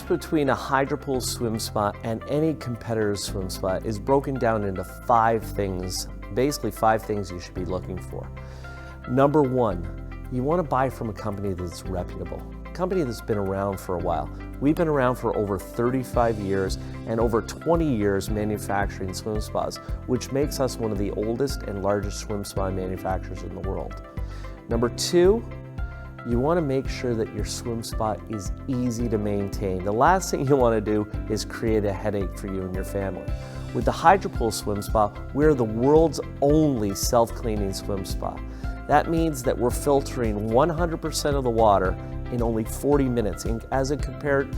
between a HydroPool swim spa and any competitor's swim spa is broken down into 5 things, basically 5 things you should be looking for. Number 1, you want to buy from a company that's reputable, a company that's been around for a while. We've been around for over 35 years and over 20 years manufacturing swim spas, which makes us one of the oldest and largest swim spa manufacturers in the world. Number 2, you want to make sure that your swim spa is easy to maintain. The last thing you want to do is create a headache for you and your family. With the HydroPool Swim Spa, we're the world's only self-cleaning swim spa. That means that we're filtering 100% of the water in only 40 minutes, as it compared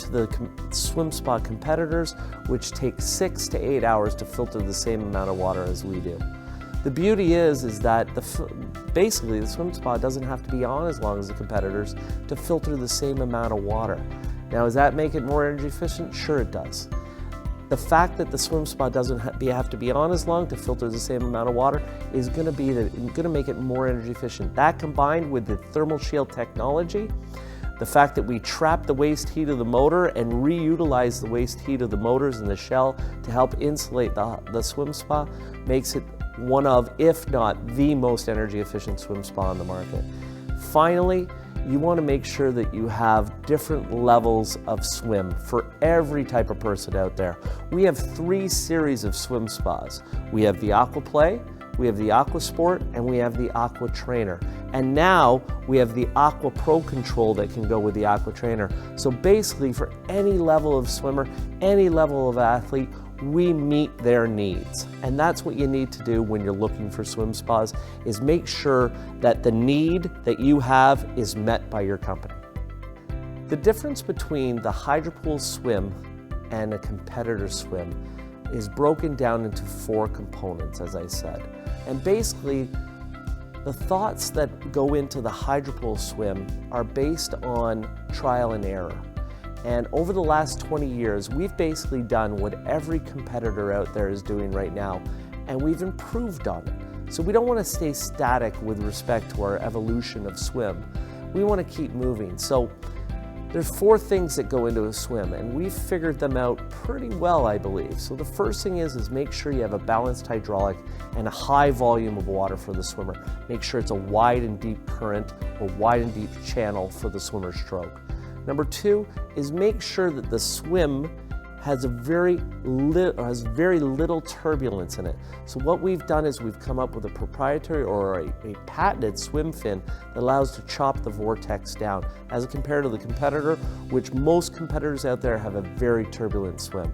to the swim spa competitors, which take 6 to 8 hours to filter the same amount of water as we do. The beauty is that basically the swim spa doesn't have to be on as long as the competitors to filter the same amount of water. Now, does that make it more energy efficient? Sure it does. The fact that the swim spa doesn't have to be on as long to filter the same amount of water is going to make it more energy efficient. That combined with the Thermal Shield technology, the fact that we trap the waste heat of the motor and reutilize the waste heat of the motors and the shell to help insulate the swim spa makes it one of, if not the most energy efficient swim spa on the market. Finally, you want to make sure that you have different levels of swim for every type of person out there. We have 3 series of swim spas. We have the AquaPlay, we have the AquaSport, and we have the AquaTrainer. And now we have the AquaPro Control that can go with the AquaTrainer. So basically for any level of swimmer, any level of athlete, we meet their needs. And that's what you need to do when you're looking for swim spas, is make sure that the need that you have is met by your company. The difference between the HydroPool swim and a competitor swim is broken down into 4 components, as I said. And basically, the thoughts that go into the HydroPool swim are based on trial and error. And over the last 20 years, we've basically done what every competitor out there is doing right now, and we've improved on it. So we don't want to stay static with respect to our evolution of swim. We want to keep moving. So there's 4 things that go into a swim, and we've figured them out pretty well, I believe. So the first thing is make sure you have a balanced hydraulic and a high volume of water for the swimmer. Make sure it's a wide and deep current or wide and deep channel for the swimmer's stroke. Number 2 is make sure that the swim has very little turbulence in it. So what we've done is we've come up with a proprietary or a patented swim fin that allows to chop the vortex down, as compared to the competitor, which most competitors out there have a very turbulent swim.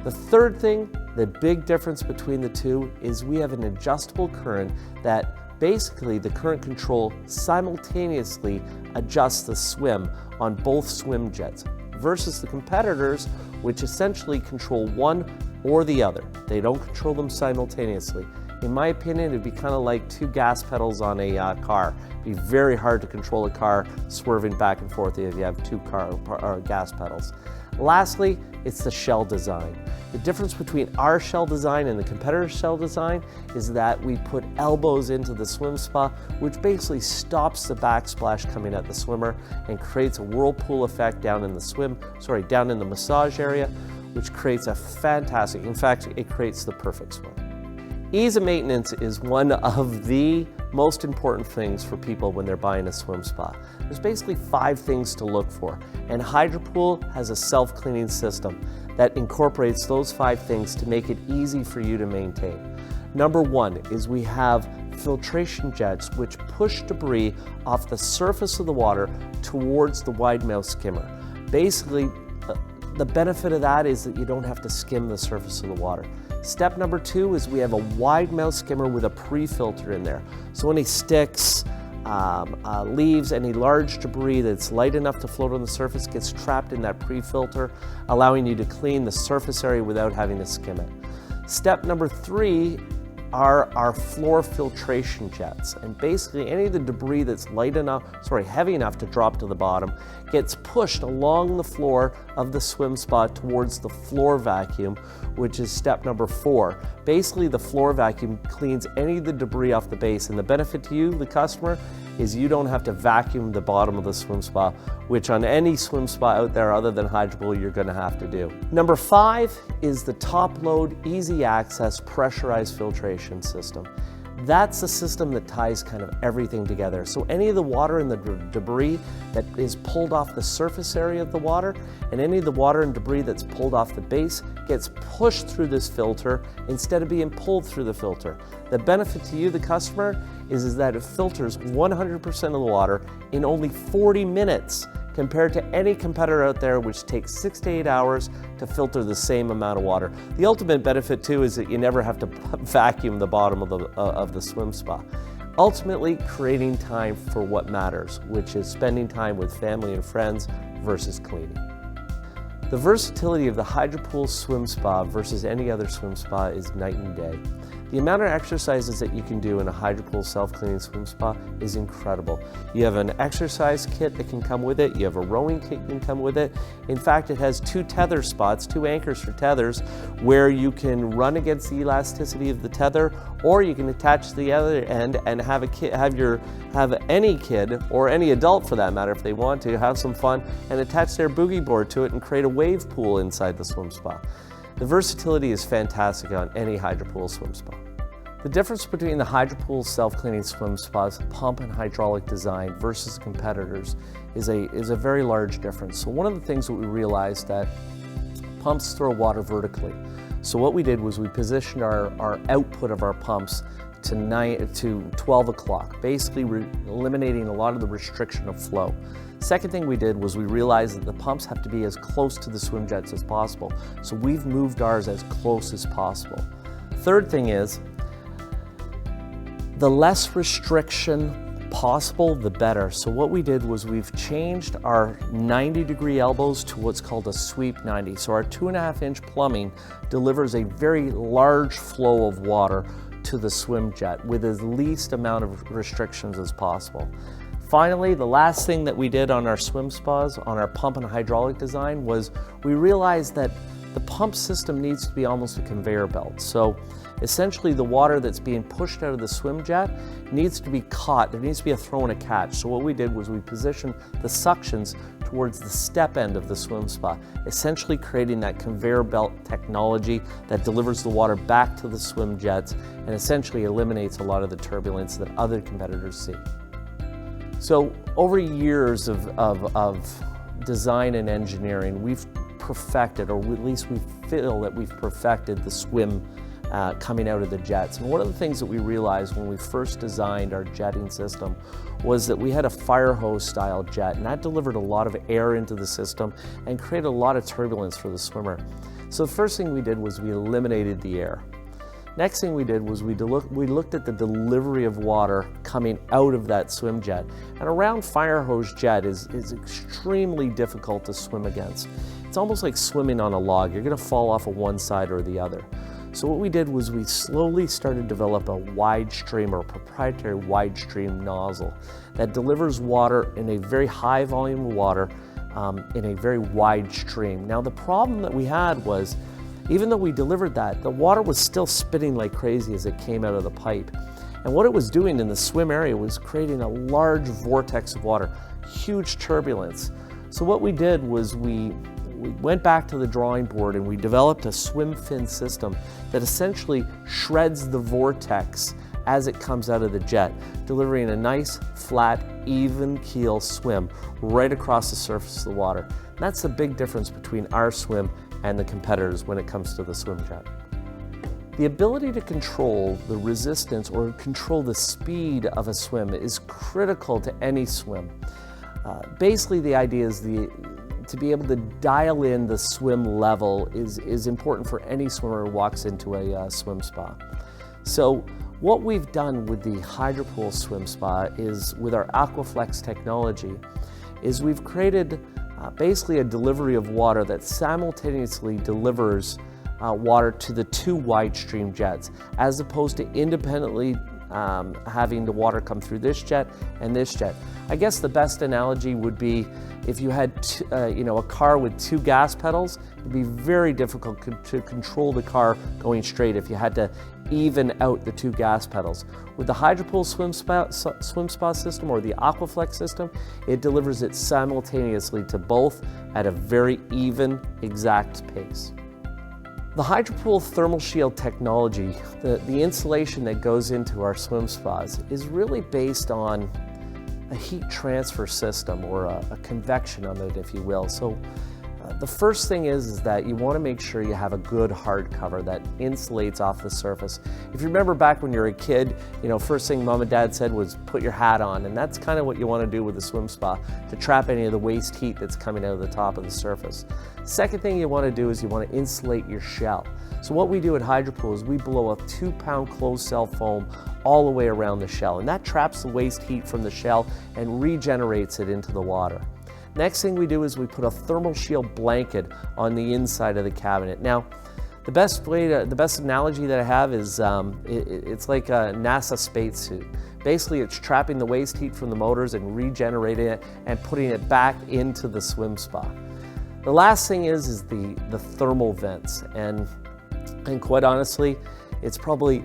The third thing, the big difference between the two, is we have an adjustable current that basically the current control simultaneously adjusts the swim on both swim jets, versus the competitors, which essentially control one or the other. They don't control them simultaneously. In my opinion, it'd be kind of like 2 gas pedals on a car. It'd be very hard to control a car swerving back and forth if you have 2 gas pedals. Lastly, it's the shell design. The difference between our shell design and the competitor's shell design is that we put elbows into the swim spa, which basically stops the backsplash coming at the swimmer and creates a whirlpool effect down in the massage area, which creates a fantastic, in fact, it creates the perfect swim. Ease of maintenance is one of the most important things for people when they're buying a swim spa. There's basically 5 things to look for, and HydroPool has a self-cleaning system that incorporates those 5 things to make it easy for you to maintain. Number 1 is we have filtration jets which push debris off the surface of the water towards the wide mouth skimmer. Basically, the benefit of that is that you don't have to skim the surface of the water. Step number 2 is we have a wide mouth skimmer with a pre-filter in there. So any sticks, leaves, any large debris that's light enough to float on the surface gets trapped in that pre-filter, allowing you to clean the surface area without having to skim it. Step number 3 are our floor filtration jets. And basically any of the debris that's heavy enough to drop to the bottom gets pushed along the floor of the swim spa towards the floor vacuum, which is step number 4. Basically the floor vacuum cleans any of the debris off the base, and the benefit to you, the customer, is you don't have to vacuum the bottom of the swim spa, which on any swim spa out there other than HydroPool you're going to have to do. Number 5 is the top load, easy access, pressurized filtration system. That's a system that ties kind of everything together. So any of the water and the debris that is pulled off the surface area of the water, and any of the water and debris that's pulled off the base gets pushed through this filter instead of being pulled through the filter. The benefit to you, the customer, is that it filters 100% of the water in only 40 minutes compared to any competitor out there which takes 6 to 8 hours to filter the same amount of water. The ultimate benefit too is that you never have to vacuum the bottom of the swim spa. Ultimately creating time for what matters, which is spending time with family and friends versus cleaning. The versatility of the HydroPool swim spa versus any other swim spa is night and day. The amount of exercises that you can do in a HydroPool self-cleaning swim spa is incredible. You have an exercise kit that can come with it. You have a rowing kit that can come with it. In fact, it has 2 tether spots, 2 anchors for tethers, where you can run against the elasticity of the tether, or you can attach to the other end and have any kid or any adult for that matter, if they want to, have some fun and attach their boogie board to it and create a wave pool inside the swim spa. The versatility is fantastic on any HydroPool swim spa. The difference between the HydroPool self-cleaning swim spa's pump and hydraulic design versus competitors is a very large difference. So one of the things that we realized that pumps throw water vertically. So what we did was we positioned our output of our pumps to 12 o'clock, basically eliminating a lot of the restriction of flow. Second thing we did was we realized that the pumps have to be as close to the swim jets as possible. So we've moved ours as close as possible. Third thing is, the less restriction possible, the better. So what we did was we've changed our 90-degree elbows to what's called a sweep 90. So our 2.5-inch plumbing delivers a very large flow of water to the swim jet with as least amount of restrictions as possible. Finally, the last thing that we did on our swim spas, on our pump and hydraulic design, was we realized that the pump system needs to be almost a conveyor belt. So essentially the water that's being pushed out of the swim jet needs to be caught. There needs to be a throw and a catch. So what we did was we positioned the suctions towards the step end of the swim spa, essentially creating that conveyor belt technology that delivers the water back to the swim jets and essentially eliminates a lot of the turbulence that other competitors see. So over years of design and engineering, we've perfected, or at least we feel that we've perfected the swim coming out of the jets. And one of the things that we realized when we first designed our jetting system was that we had a fire hose style jet, and that delivered a lot of air into the system and created a lot of turbulence for the swimmer. So the first thing we did was we eliminated the air. Next thing we did was we looked at the delivery of water coming out of that swim jet. And a round fire hose jet is extremely difficult to swim against. It's almost like swimming on a log. You're gonna fall off of one side or the other. So what we did was we slowly started to develop a wide stream or proprietary wide stream nozzle that delivers water in a very high volume of water in a very wide stream. Now the problem that we had was, even though we delivered that, the water was still spitting like crazy as it came out of the pipe. And what it was doing in the swim area was creating a large vortex of water, huge turbulence. So what we did was we went back to the drawing board and we developed a swim fin system that essentially shreds the vortex as it comes out of the jet, delivering a nice, flat, even keel swim right across the surface of the water. And that's the big difference between our swim and the competitors when it comes to the swim jet. The ability to control the resistance or control the speed of a swim is critical to any swim. Basically, the idea is to be able to dial in the swim level is important for any swimmer who walks into a swim spa. So what we've done with the HydroPool swim spa is, with our Aquaflex technology, is we've created basically a delivery of water that simultaneously delivers water to the 2 wide stream jets, as opposed to independently having the water come through this jet and this jet. I guess the best analogy would be if you had a car with 2 gas pedals. It'd be very difficult to control the car going straight if you had to even out the 2 gas pedals. With the HydroPool swim spa system or the Aquaflex system, it delivers it simultaneously to both at a very even, exact pace. The HydroPool Thermal Shield technology, the insulation that goes into our swim spas, is really based on a heat transfer system, or a convection on it, if you will. So the first thing is that you want to make sure you have a good hard cover that insulates off the surface. If you remember back when you were a kid, first thing mom and dad said was put your hat on, and that's kind of what you want to do with a swim spa, to trap any of the waste heat that's coming out of the top of the surface. Second thing you want to do is you want to insulate your shell. So what we do at HydroPool is we blow a 2-pound closed cell foam all the way around the shell, and that traps the waste heat from the shell and regenerates it into the water. Next thing we do is we put a thermal shield blanket on the inside of the cabinet. Now, the best analogy that I have is it's like a NASA spacesuit. Basically, it's trapping the waste heat from the motors and regenerating it and putting it back into the swim spa. The last thing is the thermal vents, and quite honestly, it's probably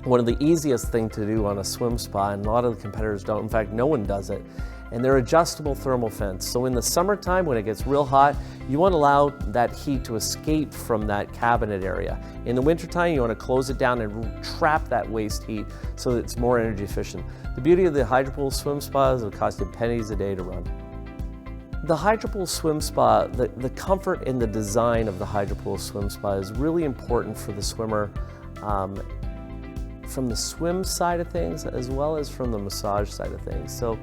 one of the easiest things to do on a swim spa, and a lot of the competitors don't. In fact, no one does it. And they're adjustable thermal vents. So in the summertime, when it gets real hot, you want to allow that heat to escape from that cabinet area. In the wintertime, you want to close it down and trap that waste heat so that it's more energy efficient. The beauty of the HydroPool swim spa is it'll cost you pennies a day to run. The HydroPool swim spa, the comfort in the design of the HydroPool swim spa is really important for the swimmer, from the swim side of things as well as from the massage side of things. So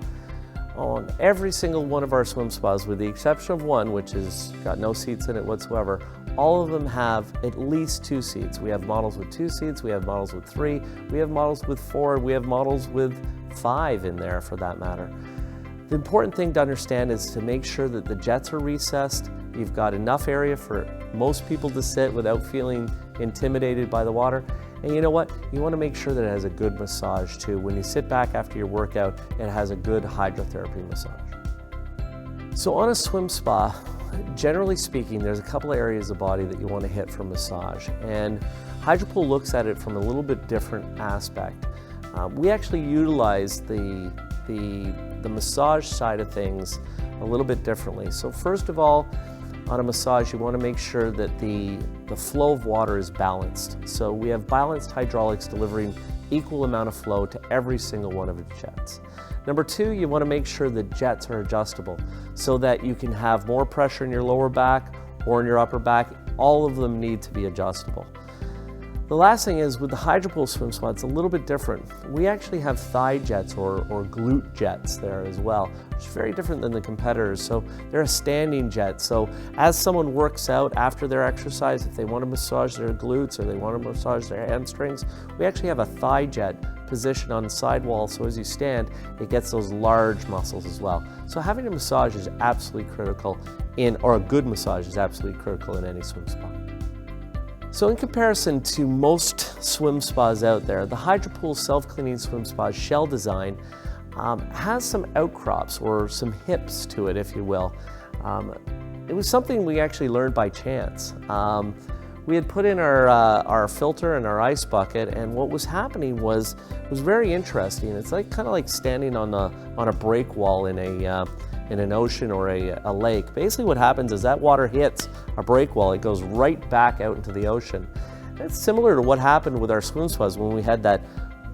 on every single one of our swim spas, with the exception of one, which has got no seats in it whatsoever, all of them have at least 2 seats. We have models with 2 seats, we have models with 3, we have models with 4, we have models with 5 in there for that matter. The important thing to understand is to make sure that the jets are recessed, you've got enough area for most people to sit without feeling intimidated by the water. And you know what? You want to make sure that it has a good massage too. When you sit back after your workout, it has a good hydrotherapy massage. So on a swim spa, generally speaking, there's a couple of areas of the body that you want to hit for massage. And HydroPool looks at it from a little bit different aspect. We actually utilize the massage side of things a little bit differently. So first of all, on a massage, you want to make sure that the flow of water is balanced. So we have balanced hydraulics delivering equal amount of flow to every single one of the jets. Number 2, you want to make sure the jets are adjustable so that you can have more pressure in your lower back or in your upper back. All of them need to be adjustable. The last thing is, with the HydroPool swim spa, it's a little bit different. We actually have thigh jets or glute jets there as well, which is very different than the competitors. So they're a standing jet. So as someone works out after their exercise, if they want to massage their glutes or they want to massage their hamstrings, we actually have a thigh jet positioned on the sidewall, so as you stand, it gets those large muscles as well. So having a massage is absolutely critical or a good massage is absolutely critical in any swim spa. So in comparison to most swim spas out there, the HydroPool self-cleaning swim spa's shell design has some outcrops or some hips to it, if you will. It was something we actually learned by chance. We had put in our filter and our ice bucket, and what was happening was very interesting. It's kind of like standing on a break wall in an ocean or a lake. Basically what happens is that water hits a break wall, it goes right back out into the ocean. It's similar to what happened with our swim spas when we had that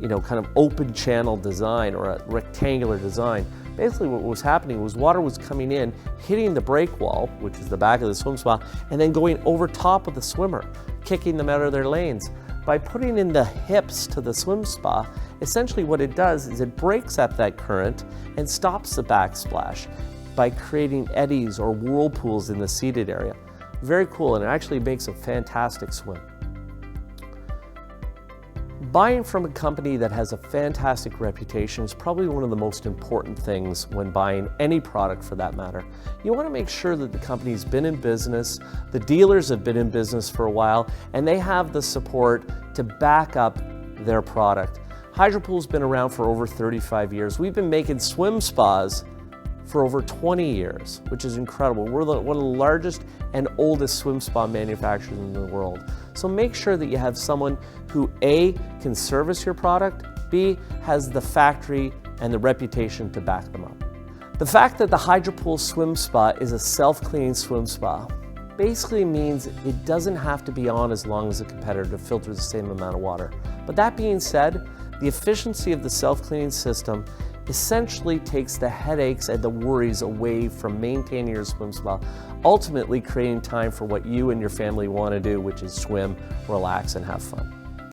kind of open channel design or a rectangular design. Basically what was happening was water was coming in, hitting the break wall, which is the back of the swim spa, and then going over top of the swimmer, kicking them out of their lanes. By putting in the hips to the swim spa, essentially what it does is it breaks up that current and stops the backsplash by creating eddies or whirlpools in the seated area. Very cool, and it actually makes a fantastic swim. Buying from a company that has a fantastic reputation is probably one of the most important things when buying any product for that matter. You want to make sure that the company's been in business, the dealers have been in business for a while, and they have the support to back up their product. Hydropool's been around for over 35 years. We've been making swim spas for over 20 years, which is incredible. We're one of the largest and oldest swim spa manufacturers in the world. So make sure that you have someone who A, can service your product, B, has the factory and the reputation to back them up. The fact that the Hydropool Swim Spa is a self-cleaning swim spa basically means it doesn't have to be on as long as a competitor to filter the same amount of water. But that being said, the efficiency of the self-cleaning system essentially takes the headaches and the worries away from maintaining your swim spa, ultimately creating time for what you and your family want to do, which is swim, relax, and have fun.